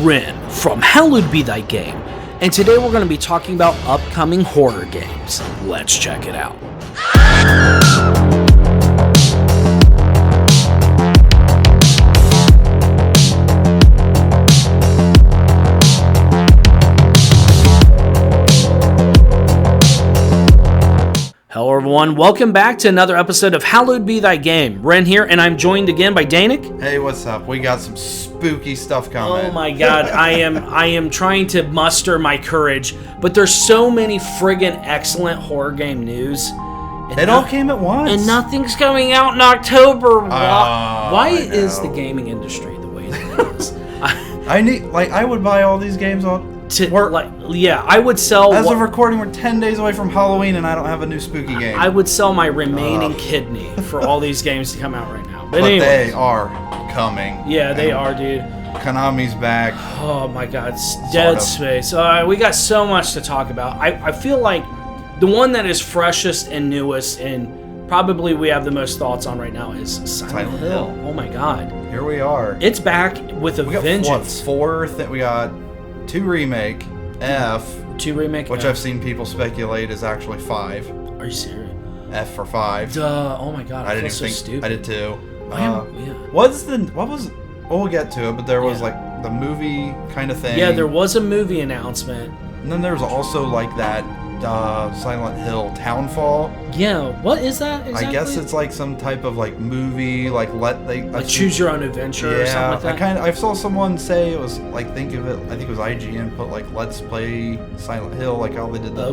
Ren from Hallowed Be Thy Game, and today we're going to be talking about upcoming horror games. Let's check it out. Hello everyone, welcome back to another episode of Hallowed Be Thy Game. Ren here, and I'm joined again by Danik. Hey, what's up? We got some spooky stuff coming. Oh my god, I am trying to muster my courage, but there's so many friggin' excellent horror game news. It all came at once. And nothing's coming out in October. Why is the gaming industry the way that it is? I would buy all these games I would sell. As of recording, we're 10 days away from Halloween, and I don't have a new spooky game. I would sell my remaining kidney for all these games to come out right now. But they are coming. Yeah, they are, dude. Konami's back. Oh my god, Dead Space. We got so much to talk about. I feel like the one that is freshest and newest, and probably we have the most thoughts on right now, is Silent Hill. Oh my god. Here we are. It's back with a vengeance. We got 2 remake, which I've seen people speculate is actually 5. Are you serious? F for 5. Duh! Oh my god! I feel so stupid. I did too. Yeah. We'll get to it, but there was like the movie kind of thing. Yeah, there was a movie announcement. And then there was also like that Silent Hill Townfall. Yeah, what is that exactly? I guess it's like some type of like movie, like choose your own adventure or something like that. I saw someone say it was like, think of it, I think it was IGN put like Let's Play Silent Hill, like how they did the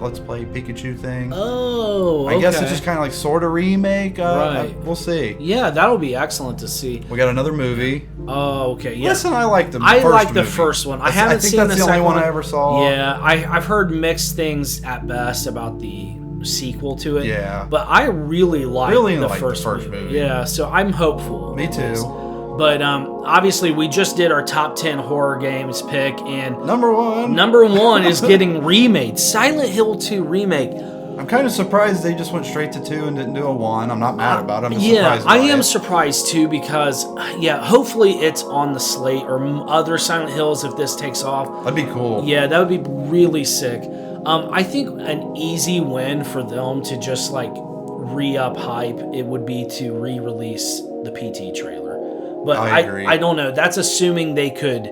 Let's Play Pikachu thing. Oh, I guess it's just kind of like sort of remake. Right. We'll see. Yeah, that'll be excellent to see. We got another movie. Oh, okay. Yeah. Listen, I like the first one. I haven't seen the second one. I think that's the only one I ever saw. Yeah, I've heard mixed things at best about the sequel to it. Yeah. But I really liked the first movie. Yeah, so I'm hopeful. Me too. But obviously, we just did our top 10 horror games pick, and number one is getting remade. Silent Hill 2 remake. I'm kind of surprised they just went straight to 2 and didn't do a 1. I'm not mad about it. I'm just surprised I am surprised too, because hopefully it's on the slate or other Silent Hills if this takes off. That'd be cool. Yeah, that would be really sick. I think an easy win for them to just like re-up hype, it would be to re-release the PT trailer. But I agree. I don't know. That's assuming they could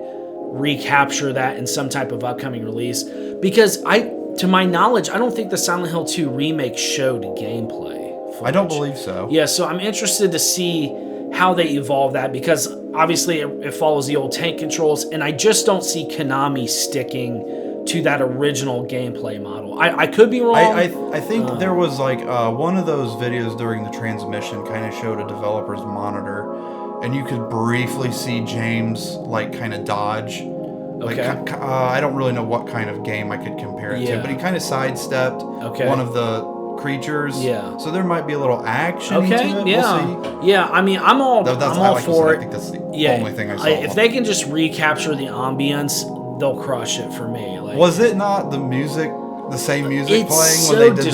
recapture that in some type of upcoming release, because to my knowledge, I don't think the Silent Hill 2 remake showed gameplay footage. I don't believe so. Yeah, so I'm interested to see how they evolve that, because obviously it follows the old tank controls, and I just don't see Konami sticking to that original gameplay model. I could be wrong. I think there was like one of those videos during the transmission kind of showed a developer's monitor, and you could briefly see James like kind of dodge. Like, I don't really know what kind of game I could compare it to, but he kind of sidestepped one of the creatures. Yeah. So there might be a little action to it. Yeah. We'll see. Yeah, I mean, I'm all for it. I think that's the only thing I saw. If they can just recapture the ambience, they'll crush it for me. Like, was it not the same music playing so when they did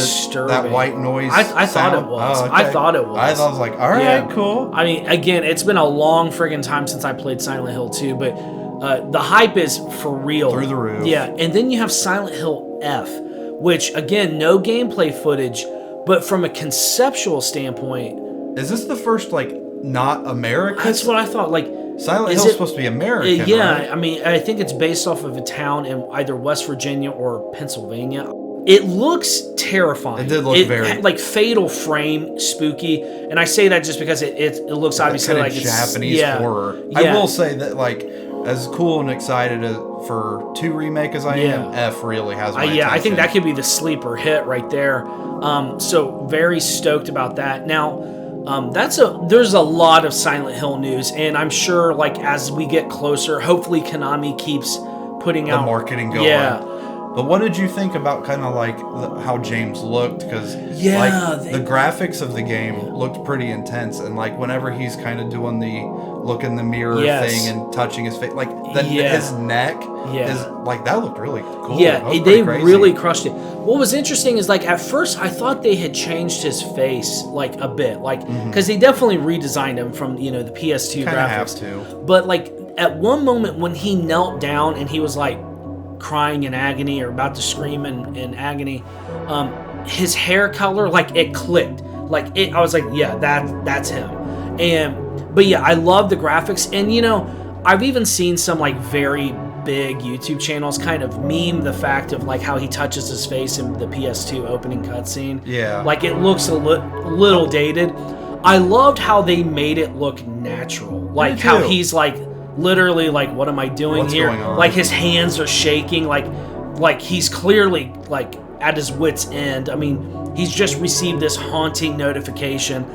that white noise? I thought it was. Oh, okay. I thought it was. I was like, all right, cool. I mean, again, it's been a long friggin' time since I played Silent Hill 2, but the hype is for real. Through the roof. Yeah, and then you have Silent Hill F, which, again, no gameplay footage, but from a conceptual standpoint... Is this the first, like, not American? That's what I thought. Like, Silent Hill's supposed to be American, right? I mean, I think it's based off of a town in either West Virginia or Pennsylvania. It looks terrifying. It did look very... like, fatal frame, spooky. And I say that just because it looks obviously like it's... Japanese horror. Yeah. I will say that, like, as cool and excited for 2 remake as I am, F really has my attention. I think that could be the sleeper hit right there. So very stoked about that. Now... there's a lot of Silent Hill news, and I'm sure, like, as we get closer, hopefully Konami keeps putting out the marketing going. Yeah. But what did you think about kind of like how James looked? Because the graphics of the game looked pretty intense, and like whenever he's kind of doing the look in the mirror thing and touching his face, like his neck is like, that looked really cool. Yeah, they really crushed it. What was interesting is, like, at first I thought they had changed his face like a bit, like, because they definitely redesigned him from the PS2 graphics. Have to. But like at one moment when he knelt down and he was like crying in agony or about to scream in agony, his hair color, like it clicked. Like I was like, yeah, that's him. But yeah, I love the graphics. And you know, I've even seen some like very big YouTube channels kind of meme the fact of like how he touches his face in the PS2 opening cutscene. Yeah. Like it looks a little dated. I loved how they made it look natural. Like how he's like literally like, what am I doing What's here? going on? Like his hands are shaking. Like he's clearly like at his wit's end. I mean, he's just received this haunting notification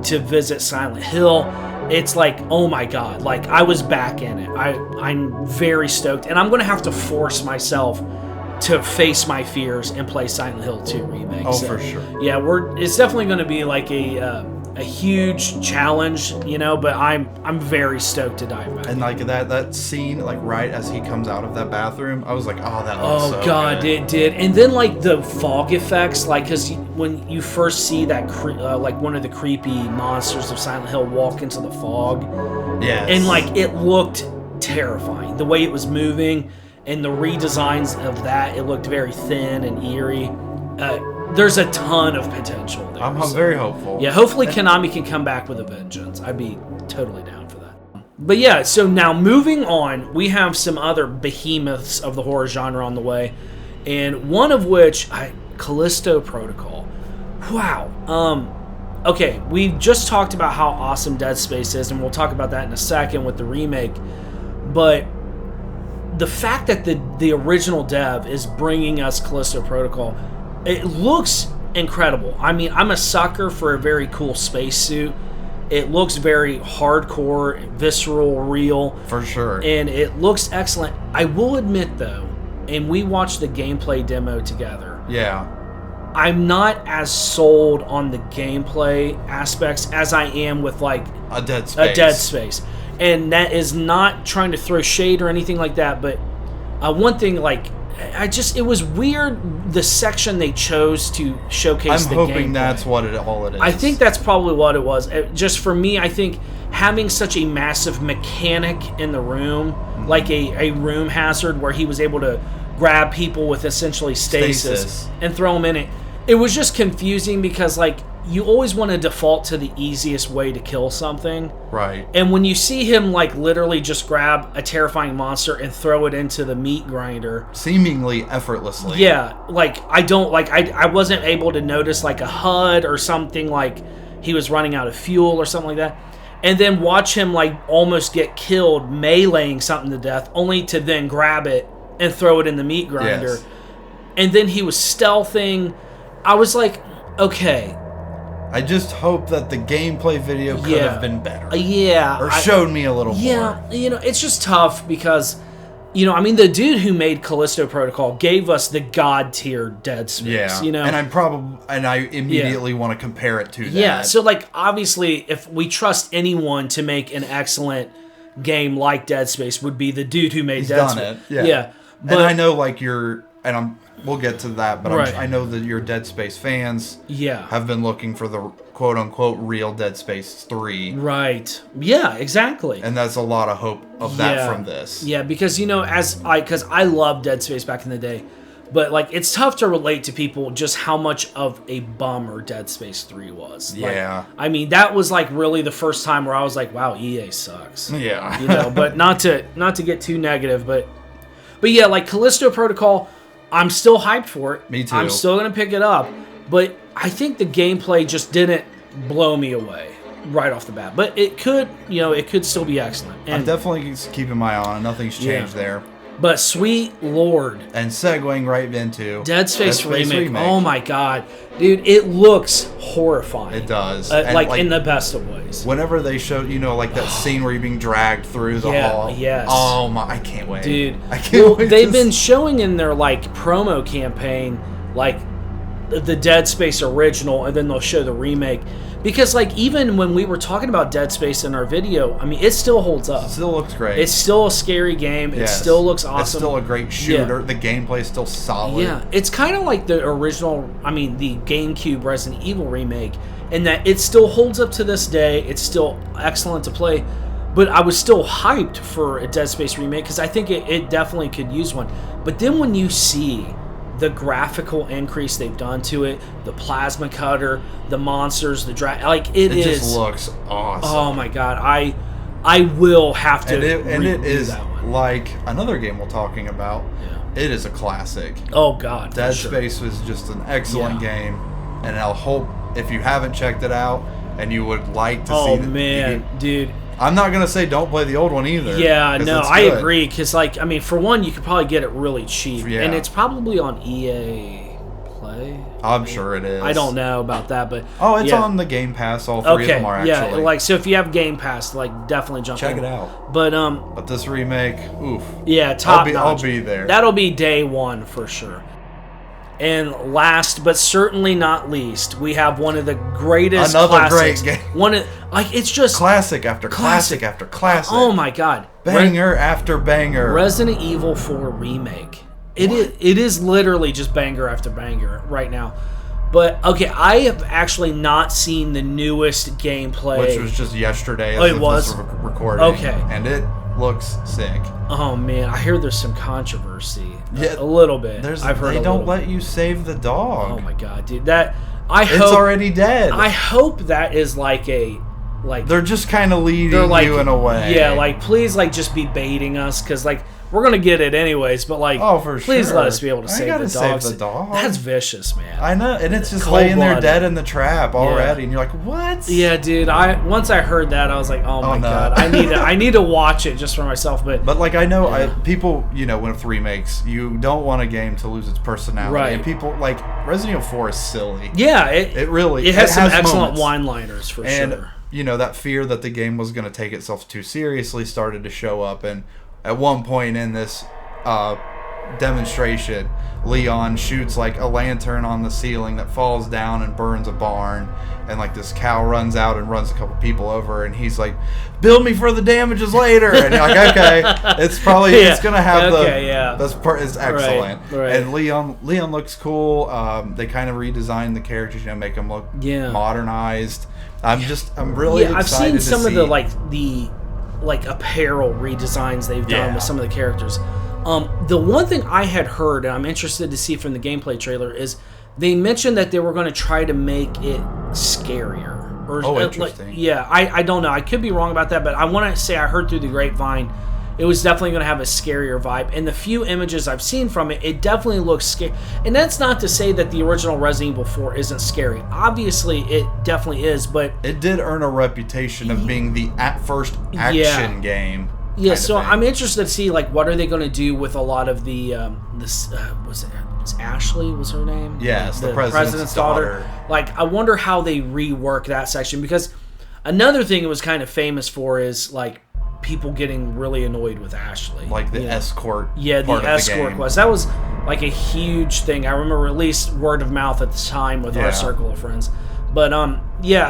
to visit Silent Hill. It's like, oh my God, like I was back in it. I'm very stoked, and I'm going to have to force myself to face my fears and play Silent Hill 2 Remake. Oh, for sure. Yeah, it's definitely going to be like a huge challenge, you know, but I'm very stoked to dive back. And like that scene, like right as he comes out of that bathroom, I was like, oh, that looks so God, good. it did. And then like the fog effects, like because when you first see that like one of the creepy monsters of Silent Hill walk into the fog, and like it looked terrifying the way it was moving, and the redesigns of that, it looked very thin and eerie. There's a ton of potential there. I'm very hopeful. Yeah, hopefully Konami can come back with a vengeance. I'd be totally down for that. But yeah, so now moving on, we have some other behemoths of the horror genre on the way, and one of which, Callisto Protocol. Wow. Okay, we just talked about how awesome Dead Space is, and we'll talk about that in a second with the remake, but the fact that the original dev is bringing us Callisto Protocol, it looks incredible. I mean, I'm a sucker for a very cool spacesuit. It looks very hardcore, visceral, real. For sure. And it looks excellent. I will admit, though, and we watched the gameplay demo together. Yeah. I'm not as sold on the gameplay aspects as I am with, like, a Dead Space. And that is not trying to throw shade or anything like that, but one thing, like, it was weird, the section they chose to showcase the gameplay. I'm hoping that's what all it is. I think that's probably what it was. Just for me, I think having such a massive mechanic in the room, like a room hazard where he was able to grab people with essentially stasis and throw them in it was just confusing because, like, you always want to default to the easiest way to kill something. Right. And when you see him, like, literally just grab a terrifying monster and throw it into the meat grinder. Seemingly effortlessly. Yeah. Like, I wasn't able to notice, like, a HUD or something, like he was running out of fuel or something like that. And then watch him, like, almost get killed meleeing something to death, only to then grab it and throw it in the meat grinder. Yes. And then he was stealthing. I was like, okay. I just hope that the gameplay video could have been better. Or showed me a little more. Yeah, you know, it's just tough because, you know, I mean, the dude who made Callisto Protocol gave us the god tier Dead Space, yeah. You know? And I immediately want to compare it to that. Yeah, so, like, obviously, if we trust anyone to make an excellent game like Dead Space, would be the dude who made Dead Space. Yeah. But, and I know, like, we'll get to that, but I know that your Dead Space fans have been looking for the quote-unquote real Dead Space 3. Right. Yeah, exactly. And that's a lot of hope of that from this. Yeah, because, you know, because I loved Dead Space back in the day, but, like, it's tough to relate to people just how much of a bummer Dead Space 3 was. Yeah. Like, I mean, that was, like, really the first time where I was like, wow, EA sucks. Yeah. You know, but not to get too negative, but yeah, like, Callisto Protocol, I'm still hyped for it. Me too. I'm still going to pick it up. But I think the gameplay just didn't blow me away right off the bat. But it could still be excellent. And I'm definitely keeping my eye on it. Nothing's changed there. But sweet Lord. And segueing right into Dead Space Remake. Oh my God. Dude, it looks horrifying. It does. Like in the best of ways. Whenever they show, you know, like that scene where you're being dragged through the hall. Yes. Oh my, I can't wait. Dude. I can't wait. They've been showing in their, like, promo campaign, like, the Dead Space original, and then they'll show the remake. Because, like, even when we were talking about Dead Space in our video, I mean, it still holds up. It still looks great. It's still a scary game. It still looks awesome. It's still a great shooter. The gameplay is still solid. Yeah, it's kind of like the original, the GameCube Resident Evil remake, in that it still holds up to this day. It's still excellent to play. But I was still hyped for a Dead Space remake because I think it definitely could use one. But then when you see the graphical increase they've done to it, the plasma cutter, the monsters, the like it just looks awesome. Oh my god, I will have to. And it is like another game we're talking about. Yeah. It is a classic. Oh god, Dead Space was just an excellent game, and I'll hope if you haven't checked it out and you would like to see. Oh man, dude. I'm not gonna say don't play the old one either. Yeah, no, I agree. Because, like, I mean, for one, you could probably get it really cheap, and it's probably on EA Play. I'm sure it is. I don't know about that, but it's on the Game Pass. All three of them are actually. Yeah, like so. If you have Game Pass, like definitely check it out. But this remake, oof. Yeah, top notch. I'll be there. That'll be day one for sure. And last but certainly not least, we have one of the greatest classics. Great game. It's just classic after classic after classic. Oh my god. Banger after banger. Resident Evil 4 remake. It is literally just banger after banger right now. But okay, I have actually not seen the newest gameplay, which was just yesterday. It was recording. Okay, and it looks sick. Oh man, I hear there's some controversy. A little bit. I've heard they don't let you save the dog. Oh my god, dude! It's already dead. I hope that is like they're just kind of leading you in a way. Yeah, like please, like just be baiting us because like we're gonna get it anyways. But like, please let us be able to save the dog. That's vicious, man. I know, and it's just laying there dead in the trap already, and you're like, what? Yeah, dude. Once I heard that, I was like, oh my god, I need to watch it just for myself. But like I know, people, with remakes, you don't want a game to lose its personality, right? And people like Resident Evil 4 is silly. Yeah, it really it has some excellent wine-liners for sure. That fear that the game was going to take itself too seriously started to show up, and at one point in this demonstration, Leon shoots like a lantern on the ceiling that falls down and burns a barn, and like this cow runs out and runs a couple people over, and he's like, "Bill me for the damages later." And you're like, "Okay, it's probably it's gonna have this part is excellent." Right. And Leon looks cool. They kind of redesigned the characters, make them look modernized. I'm really excited. I've seen some of the apparel redesigns they've done with some of the characters. The one thing I had heard, and I'm interested to see from the gameplay trailer, is they mentioned that they were going to try to make it scarier. Interesting. I don't know. I could be wrong about that, but I want to say I heard through the grapevine it was definitely going to have a scarier vibe. And the few images I've seen from it, it definitely looks scary. And that's not to say that the original Resident Evil 4 isn't scary. Obviously, it definitely is, but it did earn a reputation of being the first action game. Yeah, so I'm interested to see what are they going to do with a lot of the was Ashley was her name? Yes, the president's daughter. I wonder how they rework that section, because another thing it was kind of famous for is people getting really annoyed with Ashley. Escort. Yeah, the escort quest. That was a huge thing. I remember at least word of mouth at the time with our circle of friends. But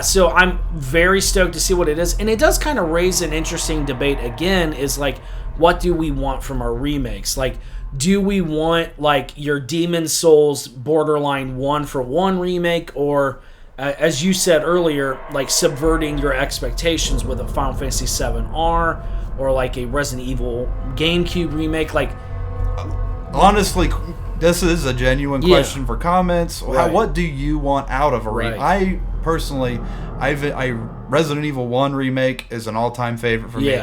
so I'm very stoked to see what it is. And it does kind of raise an interesting debate again, is what do we want from our remakes? Do we want your Demon Souls Borderline 1-for-1 remake, or as you said earlier, subverting your expectations with a Final Fantasy VII-R, or a Resident Evil GameCube remake? Honestly, this is a genuine question for comments. Right. What do you want out of a remake? I personally, Resident Evil 1 remake is an all-time favorite for me.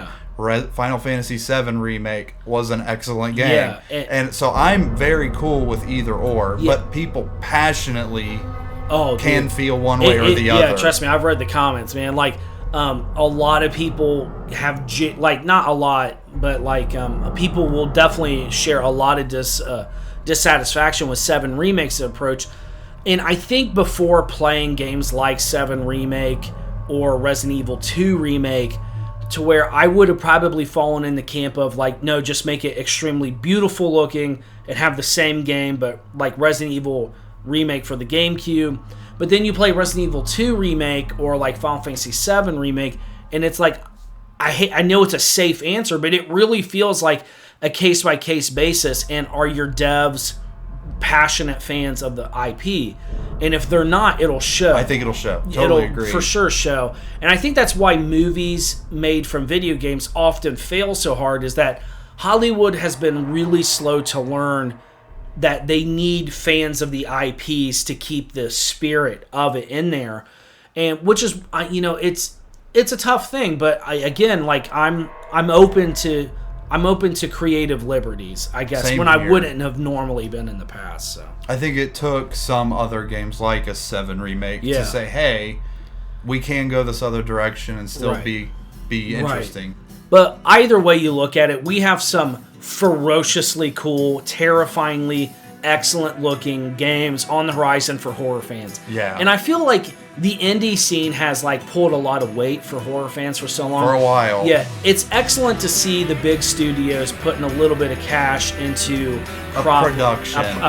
Final Fantasy VII remake was an excellent game. And so I'm very cool with either or, but people passionately can feel one way or the other. Yeah, trust me, I've read the comments, man. A lot of people have, not a lot, but people will definitely share a lot of dissatisfaction with 7 Remake's approach. And I think before playing games like 7 Remake or Resident Evil 2 Remake, to where I would have probably fallen in the camp of no, just make it extremely beautiful looking and have the same game, but Resident Evil Remake for the GameCube. But then you play Resident Evil 2 Remake or Final Fantasy VII Remake, and it's I know it's a safe answer, but it really feels like a case-by-case basis. And are your devs passionate fans of the IP? And if they're not, it'll show. I think it'll show. Totally it'll agree. for sure show. And I think that's why movies made from video games often fail so hard, is that Hollywood has been really slow to learn that they need fans of the IPs to keep the spirit of it in there. And which is, it's a tough thing, but I'm open to creative liberties, I guess, Same when here. I wouldn't have normally been in the past. So I think it took some other games like a 7 remake to say, hey, we can go this other direction and still be interesting. Right. But either way you look at it, we have some ferociously cool, terrifyingly excellent looking games on the horizon for horror fans. Yeah. And I feel like the indie scene has pulled a lot of weight for horror fans for so long. For a while. Yeah, it's excellent to see the big studios putting a little bit of cash into a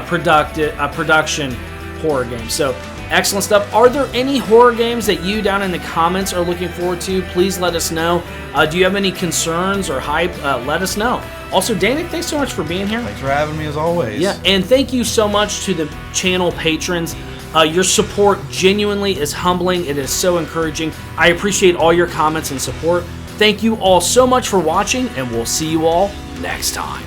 production horror game. So excellent stuff. Are there any horror games that you down in the comments are looking forward to? Please let us know. Do you have any concerns or hype? Let us know. Also, Danik, thanks so much for being here. Thanks for having me as always. Yeah, and thank you so much to the channel patrons. Your support genuinely is humbling. It is so encouraging. I appreciate all your comments and support. Thank you all so much for watching, and we'll see you all next time.